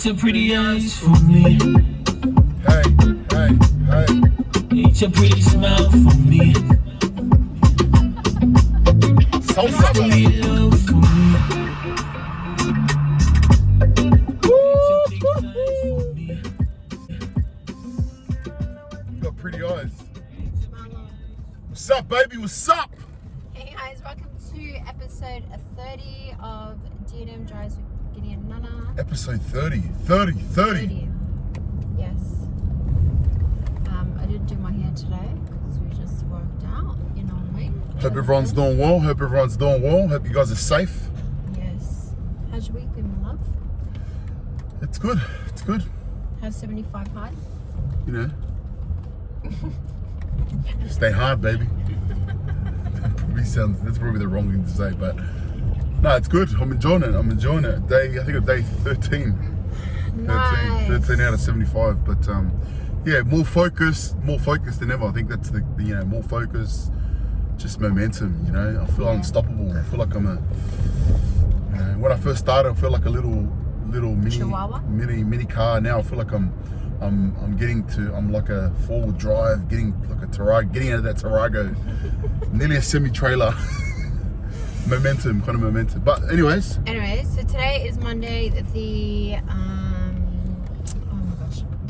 your pretty eyes for me. Hey, hey, hey. Eat your pretty smile for me. Salsa, Give baby. me love for me. Eat your big thighs for me. You got pretty eyes. What's up, baby? What's up? Hey guys, welcome to episode 30 of D&M Drives with Kini and Nana. Episode 30. 30. Yes. I didn't do my hair today because we just worked out, you know what I mean? Hope everyone's doing well. Hope you guys are safe. Yes. How's your week been, my love? It's good. It's good. How's 75 hard? You know. Stay hard, baby. That's probably the wrong thing to say, but no, it's good. I'm enjoying it. I think of day 13. Nice. 13 out of 75. But yeah, more focus than ever. I think that's the more focus, just momentum. You know, I feel unstoppable. I feel like I'm when I first started, I felt like a little mini car. Now I feel like I'm like a four-wheel drive, getting out of that Tarago, nearly a semi-trailer. Momentum. But anyways, so today is Monday, the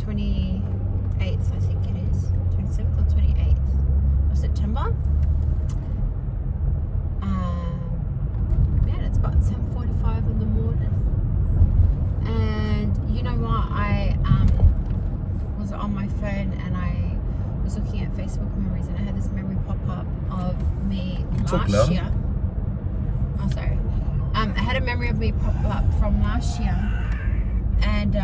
28th, I think it is. 27th or 28th of September. Man, it's about 10:45 in the morning. And you know what? I was on my phone and I was looking at Facebook memories and I had this memory pop up of me last year. Oh, sorry. I had a memory of me pop up from last year, and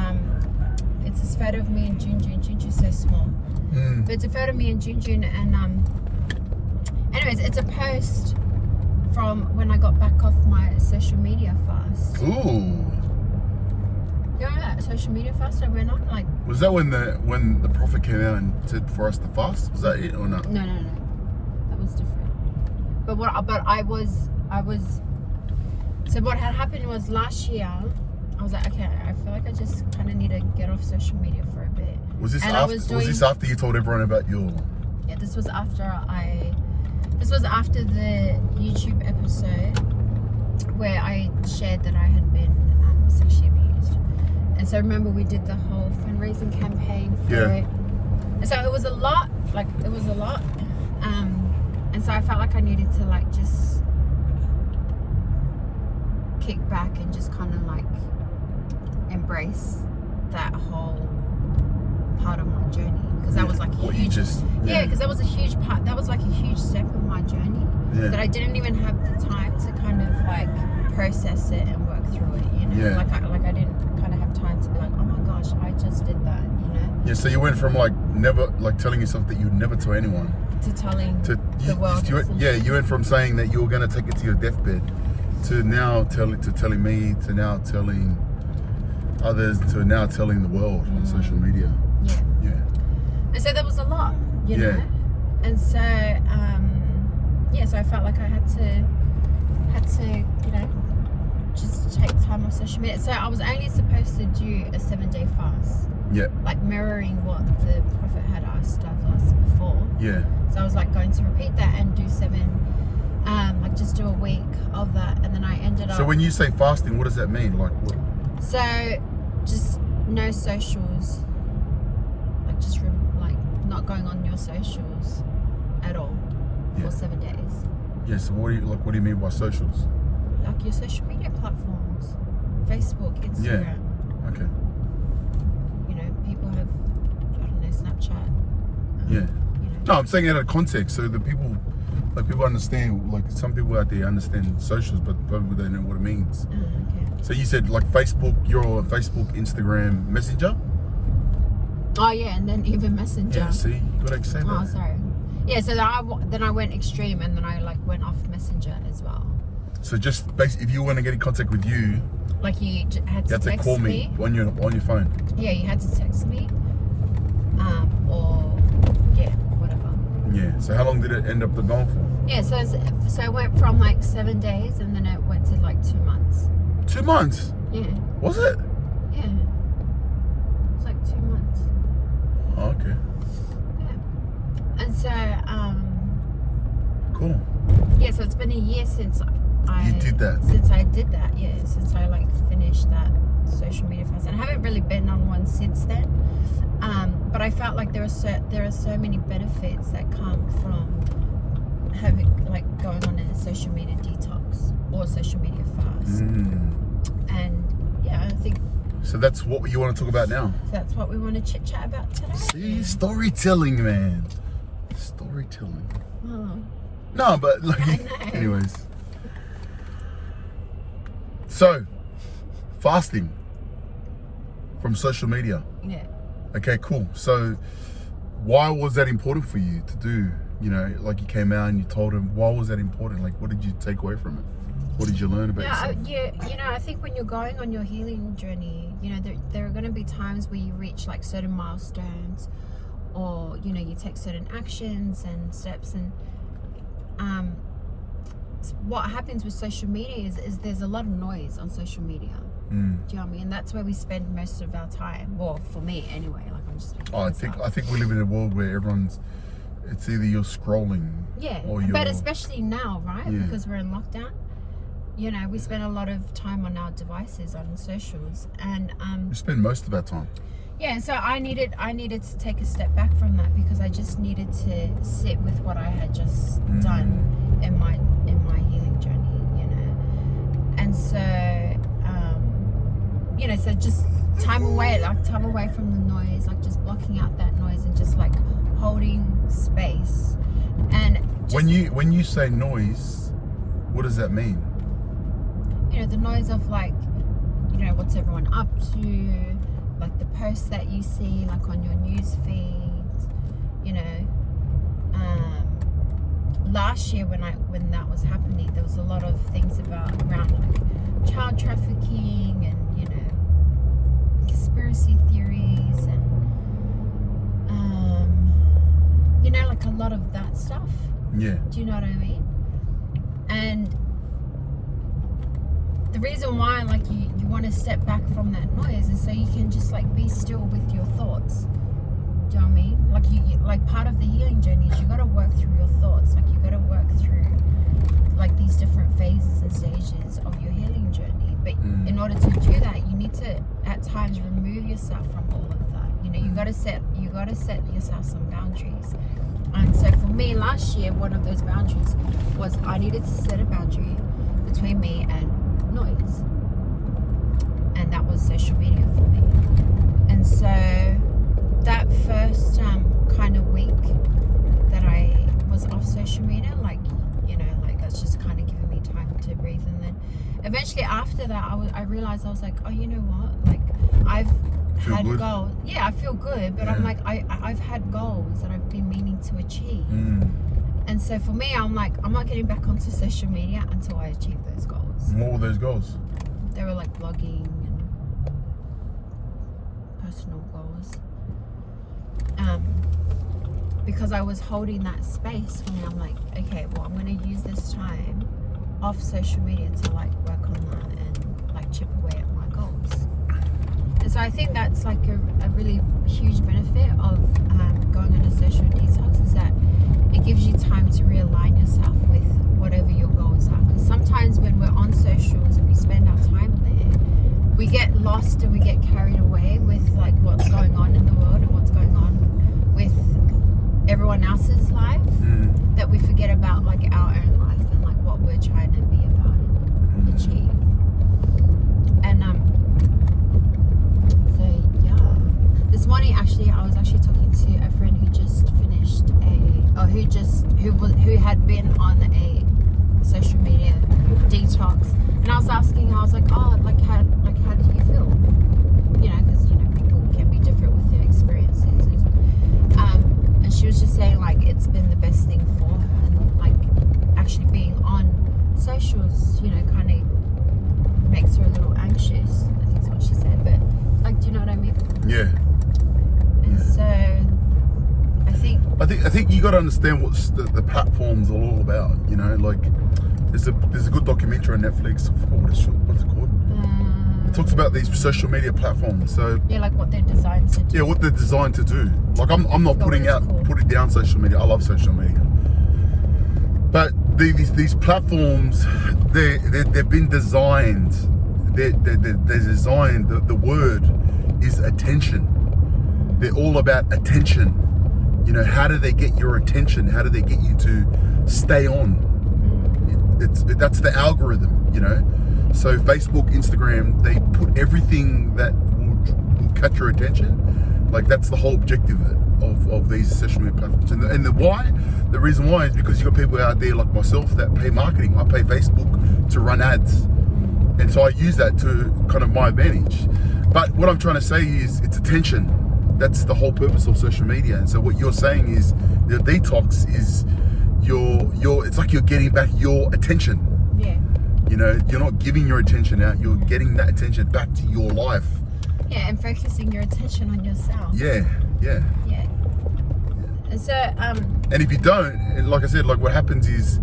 it's this photo of me and Junjun. Junjun's so small, but it's a photo of me and Junjun, and anyways, it's a post from when I got back off my social media fast. ooh, You remember that social media fast I went on? Like, was that when the prophet came out and said for us to fast? Was that it or not? no, that was different. But I was. So what had happened was last year, I was like, okay, I feel like I just kind of need to get off social media for a bit. Was this after you told everyone about your? Yeah, this was after the YouTube episode where I shared that I had been sexually abused. And so remember we did the whole fundraising campaign for it. And so it was a lot. And so I felt like I needed to like just kick back and just kind of like embrace that whole part of my journey, because that was like because that was a huge part. That was like a huge step in my journey that I didn't even have the time to kind of like process it and work through it. You know, like I didn't kind of have time to be like, oh my gosh, I just did that. You know. Yeah. So you went from like never like telling yourself that you'd never tell anyone to telling the world. You went from saying that you were going to take it to your deathbed to now telling me, to now telling others, to now telling the world on social media. Yeah. And so there was a lot, you know. And so so I felt like I had to, you know, just take time off social media. So I was only supposed to do a 7-day fast. Yeah. Like mirroring what the prophet had asked of us before. Yeah. So I was like going to repeat that and do 7, like just do a week of that, and then I ended up. So when you say fasting, what does that mean? Like what? So just no socials, like just like not going on your socials at all for 7 days. Yeah. So what do you mean by socials? Like your social media platforms, Facebook, Instagram. Yeah. Okay. You know, people have, I don't know, Snapchat. You know. No, I'm saying it out of context, so the people understand. Like some people out there understand socials, but probably they know what it means. Okay. So you said like Facebook, you're on Facebook, Instagram, Messenger. Oh yeah, and then even Messenger. Yeah, see, you gotta say that. Oh, sorry. Yeah, so then I went extreme, and then I like went off Messenger as well. So just basically, if you want to get in contact with you, like you had to text call me on your phone. Yeah, you had to text me, or whatever. Yeah. So how long did it end up going for? Yeah, so it went from like 7 days, and then it went to like 2 months. 2 months? Yeah. Was it? Yeah. 2 months. Oh, okay. Yeah. And so, Cool. yeah, so it's been a year since I did that. Since I did that, yeah. Since I like finished that social media fast, and I haven't really been on one since then. But I felt like there are so many benefits that come from having like going on a social media detox or social media fast. And yeah, I think. So that's what you want to talk about now. So that's what we want to chit chat about today. See, storytelling, man. Storytelling. Oh. No, but like, I know. anyways. So, fasting from social media. Yeah. Okay, cool. So, why was that important for you to do? You know, like you came out and you told him, why was that important? Like, what did you take away from it? What did you learn about yourself? Yeah, you know, I think when you're going on your healing journey, you know, there are going to be times where you reach like certain milestones, or you know, you take certain actions and steps, and what happens with social media is there's a lot of noise on social media. Do you know what I mean? And that's where we spend most of our time. Well, for me anyway. Like I'm just. I think we live in a world where it's either you're scrolling. Yeah, or you're, but especially now, right? Yeah. Because we're in lockdown. You know, we spend a lot of time on our devices, on socials, and we spend most of our time. yeah. So I needed to take a step back from that, because I just needed to sit with what I had just done in my healing journey. You know, and so you know, so just time away from the noise, like just blocking out that noise and just like holding space. And just, when you say noise, what does that mean? You know, the noise of like, you know, what's everyone up to, like the posts that you see like on your news feed. You know, last year when that was happening, there was a lot of things around like child trafficking and, you know, conspiracy theories and you know, like a lot of that stuff. Yeah. Do you know what I mean? And the reason why like you want to step back from that noise is so you can just like be still with your thoughts. Do you know what I mean? Like you like part of the healing journey is you got to work through your thoughts. Like you got to work through like these different phases and stages of your healing journey. But in order to do that, you need to at times remove yourself from all of that. You know, you got to set yourself some boundaries. And so for me last year, one of those boundaries was I needed to set a boundary between me and noise, and that was social media for me. And so that first kind of week that I was off social media, like, you know, like that's just kind of giving me time to breathe. And then eventually after that I realized, I was like, oh, you know what, like I've had goals. Yeah, I feel good, but I'm like I've had goals that I've been meaning to achieve. And so for me, I'm like, I'm not getting back onto social media until I achieve those goals. What were those goals? They were like blogging and personal goals. Because I was holding that space for me, I'm like, okay, well, I'm going to use this time off social media to like work on that and like chip away at my goals. And so I think that's like a really huge benefit of going on a social detox, is that it gives you time to realign yourself with whatever your goals are. Because sometimes when we're on socials and we spend our time there, we get lost and we get carried away with like what's going on in the world and what's going on with everyone else's life, that we forget about like our own life and like what we're trying to be about and achieve. And so yeah, this morning actually I was actually talking to a friend who just finished who had been on a social media detox, and I was asking her, I was like, oh, like how do you feel? You know, because you know people can be different with their experiences, and she was just saying like it's been the best thing for her, and like actually being on socials, you know, kind of makes her a little anxious, I think is what she said. But like, do you know what I mean? Yeah. And so I think you got to understand what the platforms are all about. You know, like there's a good documentary on Netflix. I forgot what's it called. It talks about these social media platforms. So Yeah, like what they're designed to do. yeah, what they're designed to do. Like I'm not Forgot putting what it's called. putting down social media. I love social media, but these platforms, they've been designed. They're designed. The word is attention. They're all about attention. You know, how do they get your attention? How do they get you to stay on? That's the algorithm, you know. So Facebook, Instagram, they put everything that will catch your attention. Like that's the whole objective of these social media platforms. And the why? The reason why is because you got people out there like myself that pay marketing. I pay Facebook to run ads. And so I use that to kind of my advantage. But what I'm trying to say is it's attention. That's the whole purpose of social media. And so what you're saying is the detox is it's like you're getting back your attention. Yeah. You know, you're not giving your attention out, you're getting that attention back to your life. Yeah, and focusing your attention on yourself. Yeah. And so, And if you don't, like I said, like what happens is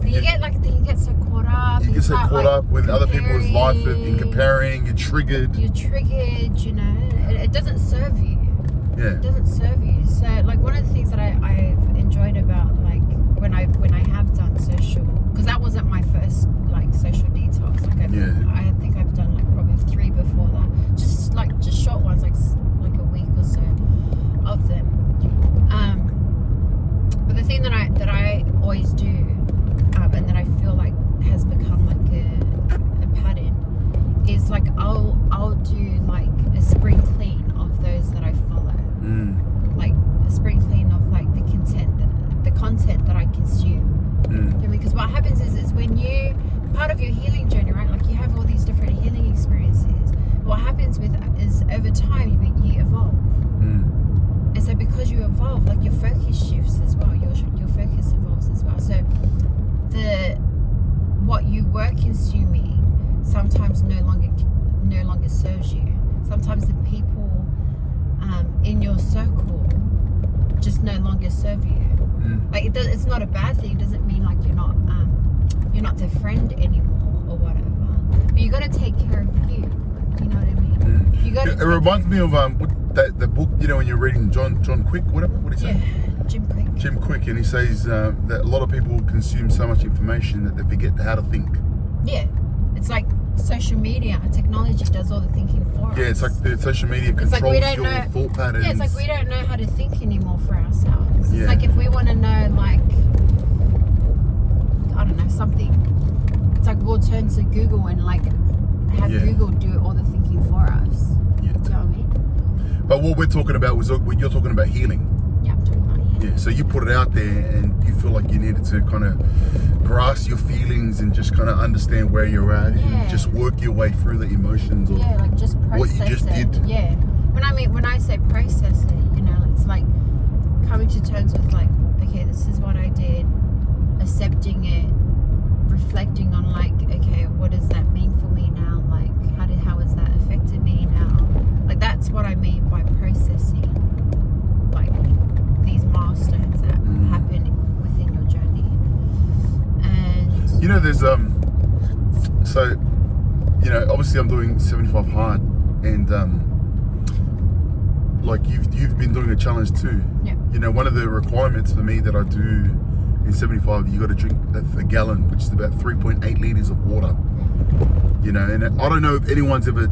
you get so caught up. you get so start, caught up with other people's life in comparing. comparing, you're triggered. You're triggered, you know. It doesn't serve you. Yeah. It doesn't serve you. So, like, one of the things that I've enjoyed about, like, when I have done social, because that wasn't my first, like, social detox. Like, I think I've done, like, probably 3 before that. Just short ones, like a week or so of them. But the thing that I always do, and that I feel like has become like a pattern, is like I'll do like a spring clean of those that I follow. Like a spring clean of like the content that I consume. Because what happens is when you part of your healing journey, right? Like you have all these different healing experiences. What happens is over time you evolve. And so because you evolve, like your focus shifts as well. Your focus evolves as well. So what you were consuming sometimes no longer serves you. Sometimes the people in your circle just no longer serve you. Like it's not a bad thing. It doesn't mean like you're not their friend anymore or whatever. But you got to take care of you. You know what I mean? You got. It reminds me of the book, you know, when you're reading John Quick, whatever. What is it? Yeah, Jim Quick, and he says that a lot of people consume so much information that they forget how to think. Yeah, it's like social media and technology does all the thinking for us. Yeah, it's like the social media controls your thought patterns. Yeah, it's like we don't know how to think anymore for ourselves. It's like if we want to know, like, I don't know, something, it's like we'll turn to Google and like have Google do all the thinking for us. Yeah. Do you know what I mean? But what we're talking about was when you're talking about healing. Yeah, I'm talking about healing. Yeah, so you put it out there and you feel like you needed to kind of grasp your feelings and just kind of understand where you're at and just work your way through the emotions of like just process what you just did. Yeah. When I say process it, you know, it's like coming to terms with like, okay, this is what I did, accepting it, reflecting on like, okay, what does that mean for me now? Like, how has that affected me now? Like, that's what I mean by processing, like, these milestones that happen within your journey. And you know, there's so, you know, obviously I'm doing 75 hard, and like you've been doing a challenge too. Yeah. You know, one of the requirements for me that I do in 75, you got to drink a gallon, which is about 3.8 liters of water. You know, and I don't know if anyone's ever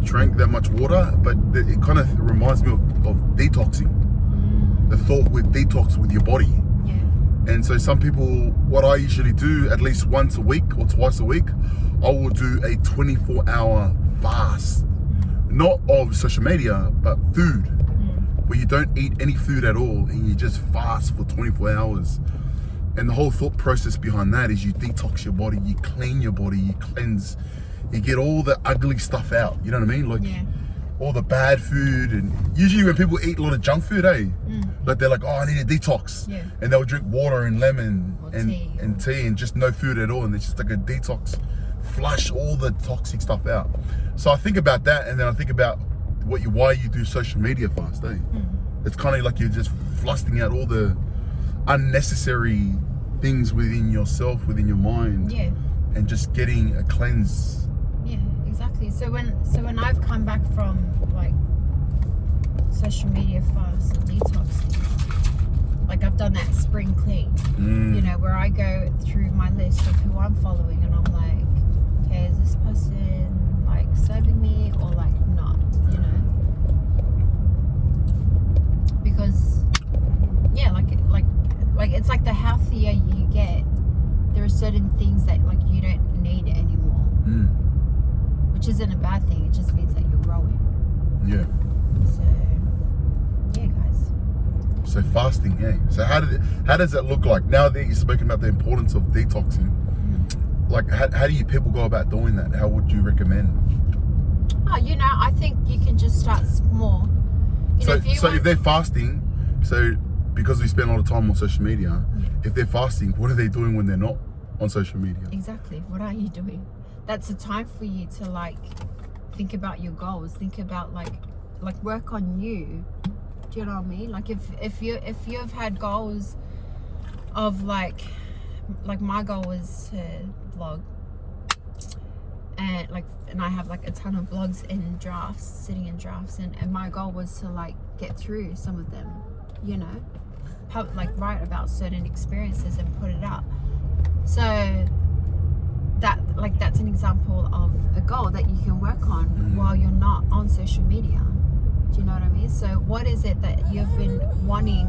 drank that much water, but it kind of reminds me of detoxing. The thought with detox with your body. yeah. And so some people, what I usually do at least once a week or twice a week, I will do a 24-hour fast, not of social media, but food, where you don't eat any food at all and you just fast for 24 hours. And the whole thought process behind that is you detox your body, you clean your body, you cleanse, you get all the ugly stuff out, you know what I mean? Like all the bad food. And usually when people eat a lot of junk food, like they're like, oh, I need a detox. Yeah. And they'll drink water and lemon tea. and tea and just no food at all. And it's just like a detox, flush all the toxic stuff out. So I think about that, and then I think about why you do social media fast, It's kind of like you're just flushing out all the unnecessary things within yourself, within your mind, and just getting a cleanse. Yeah, exactly. So when I've come back from like social media fast and detoxing, like I've done that spring clean, you know, where I go through my list of who I'm following and I'm like, okay, is this person like serving me or like not, you know? Because yeah, like it's like the healthier you get, there are certain things that like you don't need anymore, which isn't a bad thing. It just means that you're growing. Yeah. So yeah, guys. So fasting, yeah. So how does that look like now that you've spoken about the importance of detoxing? Like how do you people go about doing that? How would you recommend? Oh, you know, I think you can just start small. You know, If they're fasting, so because we spend a lot of time on social media, if they're fasting, what are they doing when they're not on social media? Exactly. What are you doing? That's a time for you to like think about your goals. Think about like work on you. Do you know what I mean? Like if you've had goals of like my goal was to vlog, and I have like a ton of blogs in drafts, sitting in drafts, and my goal was to like get through some of them, you know, like write about certain experiences and put it out. So that's an example of a goal that you can work on while you're not on social media. Do you know what I mean? So what is it that you've been wanting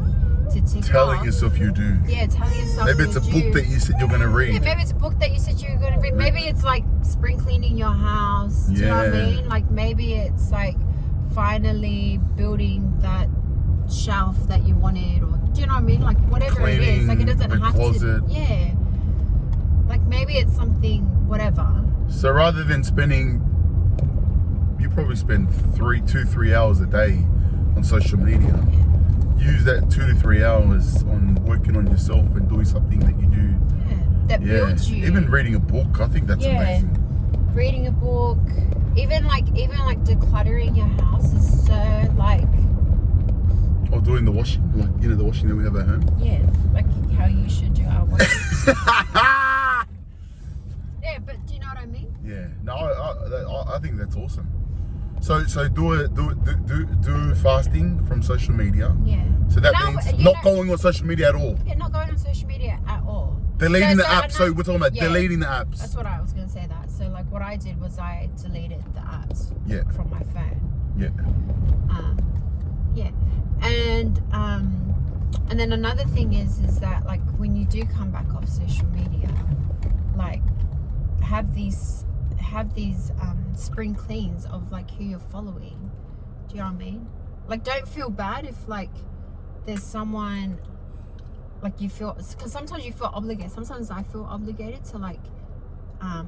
to tick Telling off? yourself you do. Yeah, telling yourself Maybe it's a book that you said you're going to read. Yeah, maybe it's a book that you said you were going to read. Maybe it's like spring cleaning your house. Do you know what I mean? Like maybe it's like finally building that shelf that you wanted, or do you know what I mean? Like whatever Cleaning it is. Like it doesn't have closet. to. Yeah. Like maybe it's something, whatever. So rather than spending, you probably spend 3 hours a day on social media. Use that 2 to 3 hours on working on yourself and doing something that you do. Yeah. That builds you. Even reading a book, I think that's amazing. Reading a book, even like decluttering your house is so like. Or doing the washing, like you know the washing that we have at home. Yeah, like how you should do our washing. Yeah, but do you know what I mean? Yeah, no, I think that's awesome. So do fasting from social media. Yeah. So that means not going on social media at all. Yeah, not going on social media at all. Deleting the apps. So we're talking about deleting the apps. That's what I was gonna say. That. So like what I did was I deleted the apps. Yeah. From my phone. Yeah. Yeah. And then another thing is that like when you do come back off social media, like have these spring cleans of like who you're following. Do you know what I mean? Like don't feel bad if like there's someone like you feel, because sometimes you feel obligated. Sometimes I feel obligated to like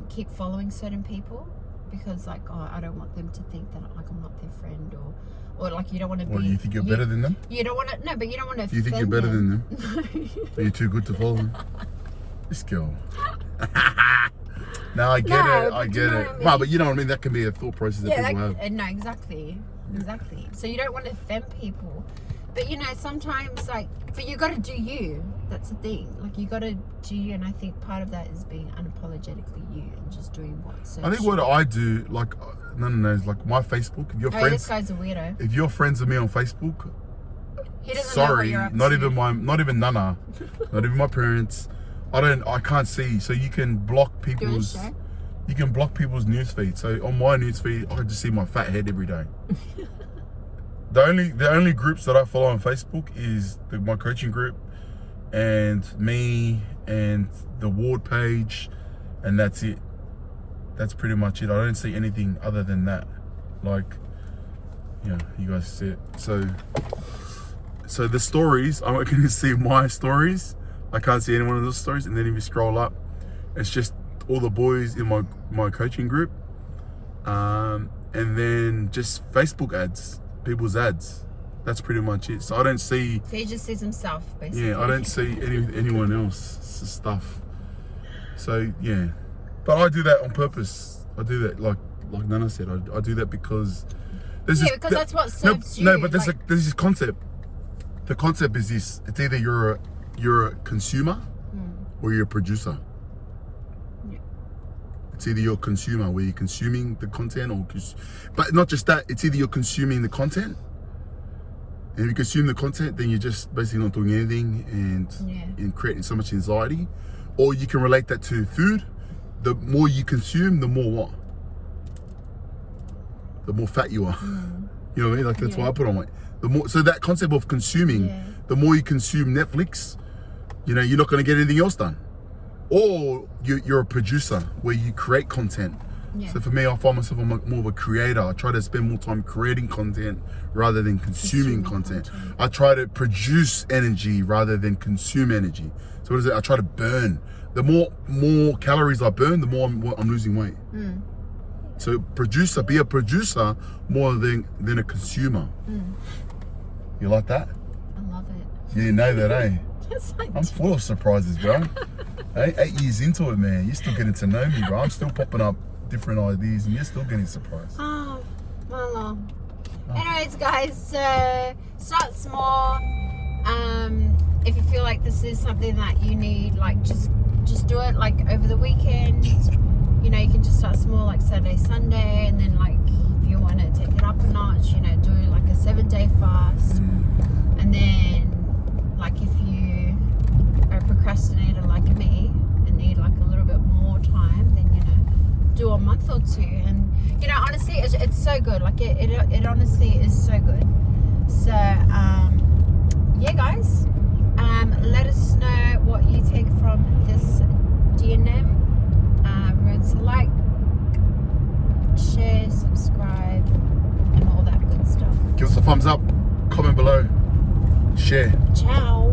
keep following certain people because like, oh, I don't want them to think that like I'm not their friend, or like you don't want to be. What, you think you're better than them? You don't want to. No, but you don't want to. You think you're better than them? Are you too good to follow them? This girl. No, I get it. I get it. I mean? No, but you know what I mean. That can be a thought process that people have. No, exactly. So you don't want to offend people, but you know sometimes like, but you got to do you. That's the thing. Like you got to do you, and I think part of that is being unapologetically you and just doing what's. I think what I do, like, no, it's like my Facebook. If your friends, this guy's a weirdo. If you're friends with me on Facebook, he doesn't know what you're up not to. even Nana, not even my parents. I can't see. So you can block people's. You can block people's newsfeed. So on my newsfeed, I can just see my fat head every day. The only groups that I follow on Facebook is my coaching group, and me, and the ward page, and that's it. That's pretty much it. I don't see anything other than that. Like, yeah, you guys see it. So the stories, I'm not going to see my stories. I can't see any one of those stories. And then if you scroll up, it's just all the boys in my coaching group, and then just Facebook ads, people's ads. That's pretty much it. So I don't see. So he just sees himself, basically. Yeah, I don't see anyone else's stuff. So yeah, but I do that on purpose. I do that like Nana said. I do that because because that's what serves you. No, but there's this concept. The concept is this: it's either you're a consumer or you're a producer. It's either you're a consumer, where you're consuming the content, but not just that. It's either you're consuming the content, and if you consume the content, then you're just basically not doing anything and creating so much anxiety. Or you can relate that to food. The more you consume, the more what? The more fat you are. You know what I mean? Like that's why I put on weight. The more, so that concept of consuming, the more you consume Netflix, you know, you're not going to get anything else done. Or you're a producer where you create content. So for me, I find myself I'm more of a creator. I try to spend more time creating content rather than consuming content. I try to produce energy rather than consume energy. So what is it? I try to burn. The more calories I burn, the more I'm losing weight. So be a producer more than a consumer. You like that? I love it. You know that, eh? Yes, I I'm do. full of surprises, bro. Hey, 8 years into it, man. You're still getting to know me, bro. I'm still popping up different ideas and you're still getting surprised. Oh, well. Anyways, guys, so start small. If you feel like this is something that you need, like just do it like over the weekend. You know, you can just start small, like Saturday, Sunday, and then like if you want to take it up a notch, you know, do like a 7-day fast. And then like if you are a procrastinator like me and need like a little bit more time, then you know, do a month or two. And you know, honestly, it's so good. Like it honestly is so good. So yeah, guys, let us know what you take from this DNM. Remember to like, share, subscribe, and all that good stuff. Give us a thumbs up, comment below, share. Ciao.